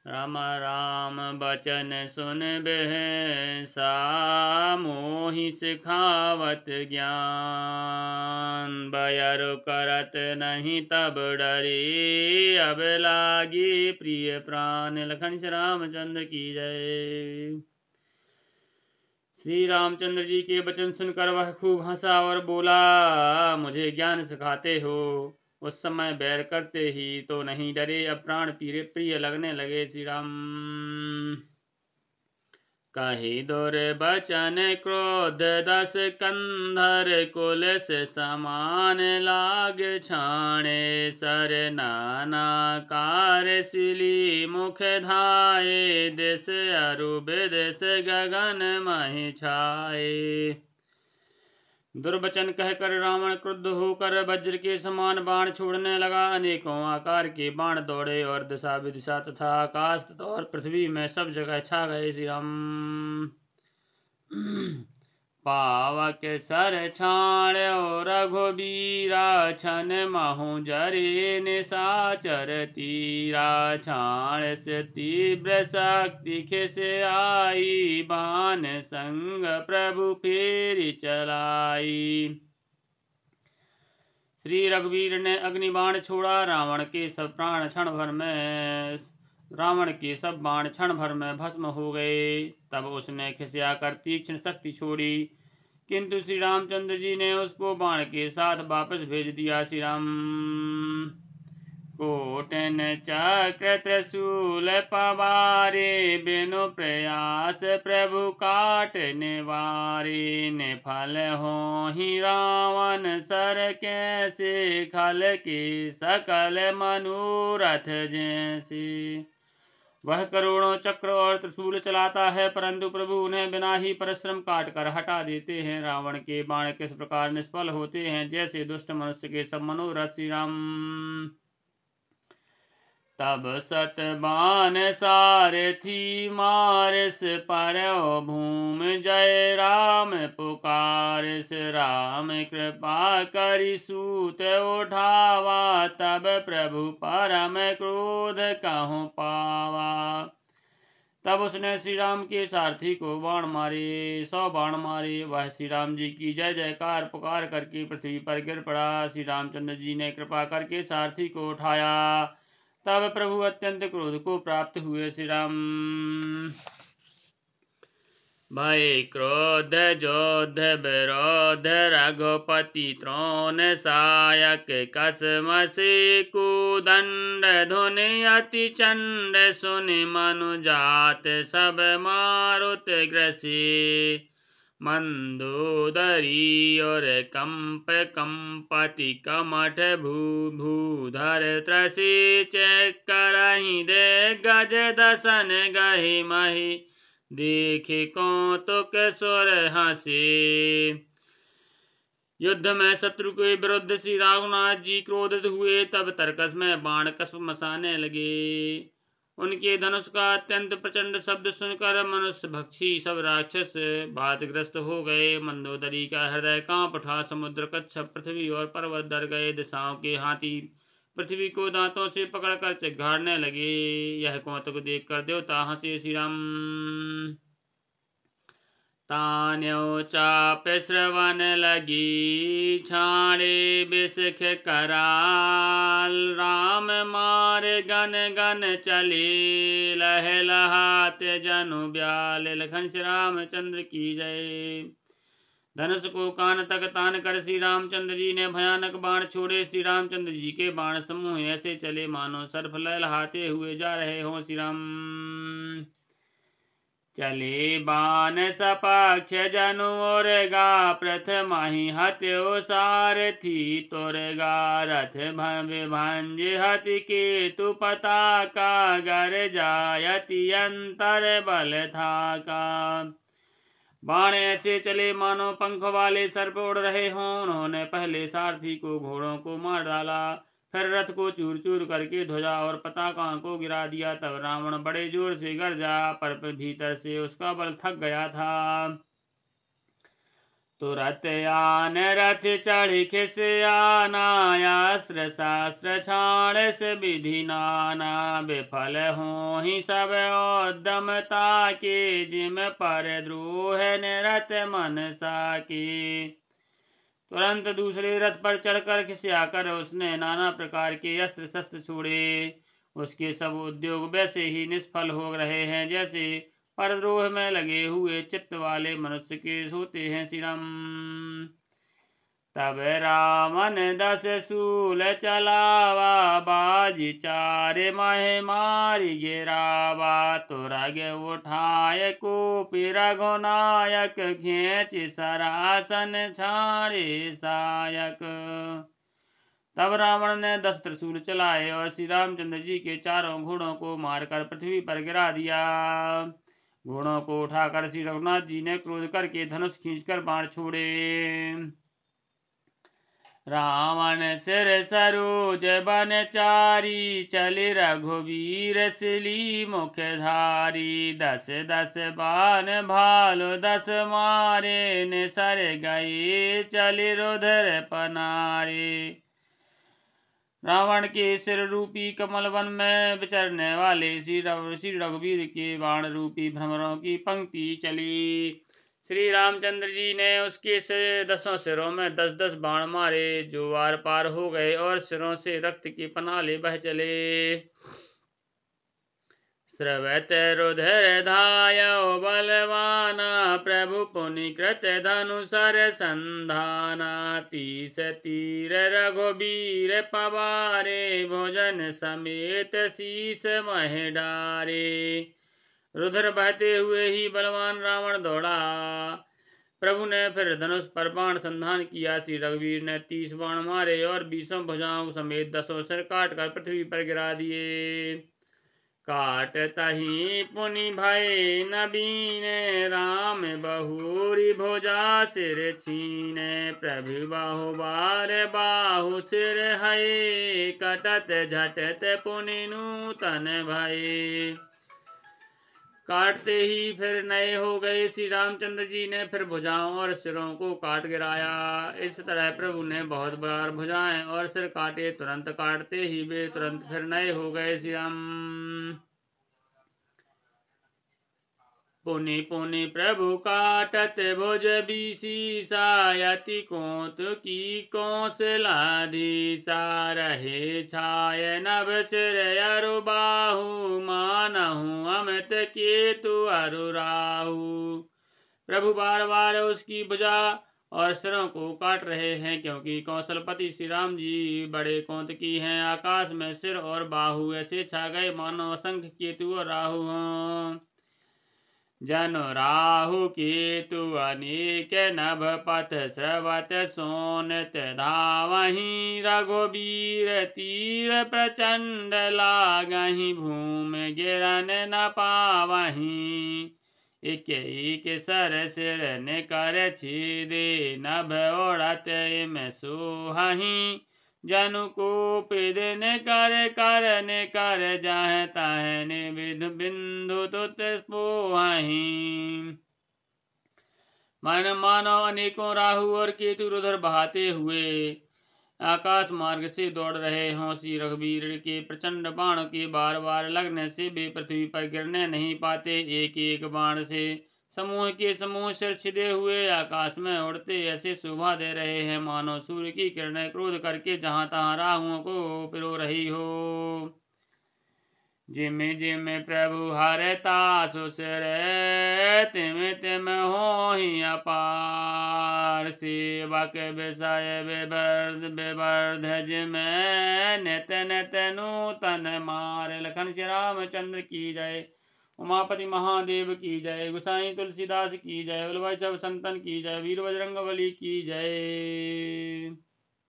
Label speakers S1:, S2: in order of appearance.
S1: राम राम बचन सुन बेह सा मोहि सिखावत ज्ञान। बयरु करत नहीं तब डरे, अब लागी प्रिय प्राण। लखन श्री रामचंद्र की जय। श्री रामचंद्र जी के वचन सुनकर वह खूब हंसा और बोला, मुझे ज्ञान सिखाते हो। उस समय बैर करते ही तो नहीं डरे, अब प्राण प्रिय लगने लगे। श्री राम कही दुर्बचन क्रोध दस कंधर, कुल से समान लाग छाणे। सर नाना कारसिली मुख धाये, दिस अरु विदिश गगन महि छाए। दुर्वचन कहकर रावण क्रुद्ध होकर वज्र के समान बाण छोड़ने लगा। अनेकों आकार के बाण दौड़े और दिशा विदिशा तथा आकाश और पृथ्वी में सब जगह छा गए। श्री राम पावक सर छाण्यो रघुबीरा, छन महु जरे निशाचर तीरा। छाण से तीव्र शक्ति खिस आई, बाण संग प्रभु फेरी चलाई। श्री रघुवीर ने अग्निबाण छोड़ा, रावण के सब बाण क्षण भर में भस्म हो गए। तब उसने खिसिया कर तीक्ष्ण शक्ति छोड़ी, किंतु श्री रामचंद्र जी ने उसको बाण के साथ वापस भेज दिया। श्री राम कोटन चक्र त्रिशूल पवारे, बिनु प्रयास प्रभु काट निवारे। निफल हो ही रावण सर कैसे, खल के सकल मनोरथ जैसे। वह करोड़ों चक्र और त्रिशूल चलाता है, परंतु प्रभु उन्हें बिना ही परिश्रम काट कर हटा देते हैं। रावण के बाण किस प्रकार निष्फल होते हैं, जैसे दुष्ट मनुष्य के सब मनोरथ। श्री राम तब सत बाण सारथी मारिस, परयो भूम जय राम पुकारिस। राम कृपा करि सूत उठावा, तब प्रभु परम क्रोध कहूँ पावा। तब उसने श्री राम के सारथी को बाण मारे, 100 बाण मारे। वह श्री राम जी की जय जयकार पुकार करके पृथ्वी पर गिर पड़ा। श्री रामचंद्र जी ने कृपा करके सारथी को उठाया। तब प्रभु अत्यंत क्रोध को प्राप्त हुए। श्री राम भय क्रोध जोध विरोध, रघुपति त्रोण सायक कसमसी कुदंड। धुनि अति चंड सुनि मनुजात, सब मारुत ग्रसी। मंदोदरी और कंप कंपति, कमठ भूधर त्रसी। चक्रहि दे गज दसन, गहि मही देखे कौतुक सुर हंसे। युद्ध में शत्रु के विरुद्ध श्री रघुनाथ जी क्रोधित हुए। तब तरकस में बाण कस्प मसाने लगे। उनके धनुष का अत्यंत प्रचंड शब्द सुनकर मनुष्य भक्षी सब राक्षस बातग्रस्त हो गए। मंदोदरी का हृदय कांप उठा, समुद्र कच्छप पृथ्वी और पर्वत डर गए। दिशाओं के हाथी पृथ्वी को दांतों से पकड़कर चिघाड़ने लगे। यह कौतुक देखकर देवता हंसे। श्री राम तान्यो चाप श्रवण लगी, छाड़े बिसख कराल। राम मार गन गन चले, लहलहात जनु ब्याल। लखन श्री रामचंद्र की जय। धनुष को कान तक तान कर श्री रामचंद्र जी ने भयानक बाण छोड़े। श्री रामचंद्र जी के बाण समूह ऐसे चले मानो सर्प लहलहाते हुए जा रहे हों। श्री राम चले बाण सपक्ष जनु ओरगा, प्रथमा ही हत्यो सारथी तोरगा। रथ भंज हति केतु पताका, गर जायति अंतर बल थाका। बाण ऐसे चले मानो पंख वाले सर्प उड़ रहे हों। उन्होंने पहले सारथी को घोड़ों को मार डाला, फिर रथ को चूर चूर करके ध्वजा और पताका को गिरा दिया। तब रावण बड़े जोर से गरजा, पर भीतर से उसका बल थक गया था। तुरत आन रथ चढ़ खिस आना, अस्त्र शास्त्र छाड़स विधि नाना। विफल हो ही सब उद्यमता के, जिम पर द्रोह निरत मन साके। तुरंत दूसरे रथ पर चढ़कर खिसियाकर उसने नाना प्रकार के अस्त्र शस्त्र छोड़े। उसके सब उद्योग वैसे ही निष्फल हो रहे हैं जैसे परद्रोह में लगे हुए चित्त वाले मनुष्य के होते हैं। श्री राम। तब रावण 10 शूल चलावा, बाजी 4 मह मारी गिरावा। तुरग उठाए कोपी रघुनायक, खींच सरासन छाड़े सायक। तब रावण ने 10 त्रिशूल चलाए और श्री रामचंद्र जी के चारों घोड़ों को मारकर पृथ्वी पर गिरा दिया। घोड़ों को उठाकर श्री रघुनाथ जी ने क्रोध करके धनुष खींचकर बाण छोड़े। रावण सिर सरोज बन चारी, चले रघुवीर सिली मुख धारी। 10 10 बाण भालो 10 मारे, निसर गए चले रुधिर पनारे। रावण के सिर रूपी कमल वन में विचरने वाले श्री रघुवीर के बाण रूपी भ्रमरों की पंक्ति चली। श्री रामचंद्र जी ने उसके 10 सिरों में 10 10 बाण मारे, जो आर पार हो गए और सिरों से रक्त के पनाले बह चले। स्रवत रुधिर धायो बलवाना, प्रभु पुनि कृत धनुषर संधाना। 30 तीर रघुबीर पवारे, भोजन समेत शीस मह डारे। रुधिर बहते हुए ही बलवान रावण दौड़ा। प्रभु ने फिर धनुष पर बाण संधान किया। श्री रघुवीर ने 30 बाण मारे और 20 भुजाओं समेत 10 सिर काट कर पृथ्वी पर गिरा दिए। काट तही पुनि भय नबीने, राम बहुरी भुजा सिर छीने। प्रभु बाहुबार बाहु सिर हये, कटत झटत पुनि नूतन भये। काटते ही फिर नए हो गए। श्री रामचंद्र जी ने फिर भुजाओं और सिरों को काट गिराया। इस तरह प्रभु ने बहुत बार भुजाएं और सिर काटे। तुरंत काटते ही वे तुरंत फिर नए हो गए। श्री राम। पुनि पुनि प्रभु काटत भुज बीसीसा, यति कौतुकी कौशलाधीसा। रहे छाय नभ सिर अरु बाहु, मानहु अमित केतु अरु राहु। प्रभु बार बार उसकी भुजा और सिरों को काट रहे हैं, क्योंकि कौशलपति श्री राम जी बड़े कौतुकी हैं। आकाश में सिर और बाहु ऐसे छा गए मानो असंख्य केतु और राहु हों। जन राहु केतु अनेक नभ पथ, स्रवत सोनत धावहि। रघुबीर तीर प्रचंड लागहि, भूमि गिरन न पावहि। एक एक सर सिर निकर छेदे, नभ ओढ़त इम सोहहि। जनु को पिदिन कर कर निकर, जाह ताह निविध बिंदु तुत पोहहि। मन मानो अनेकों राहु और केतु रुधिर बहाते हुए आकाश मार्ग से दौड़ रहे हों। श्री रघुवीर के प्रचंड बाण के बार बार लगने से वे पृथ्वी पर गिरने नहीं पाते। एक एक बाण से समूह के समूह सिर छिदे हुए आकाश में उड़ते ऐसे शोभा दे रहे हैं, मानो सूर्य की किरणें क्रोध करके जहां तहां राहुओं को पिरो रही हो। जिम जिम प्रभु हरता सुसिर, तिम तिम होहि अपार। सेवक विषय विवर्ध जिम, नित नित नूतन मार। लखन श्री रामचंद्र की जय। उमापति महादेव की जय। गोसाई तुलसीदास की जय। वल्लभ सब संतन की जय। वीर बजरंग बली की जय।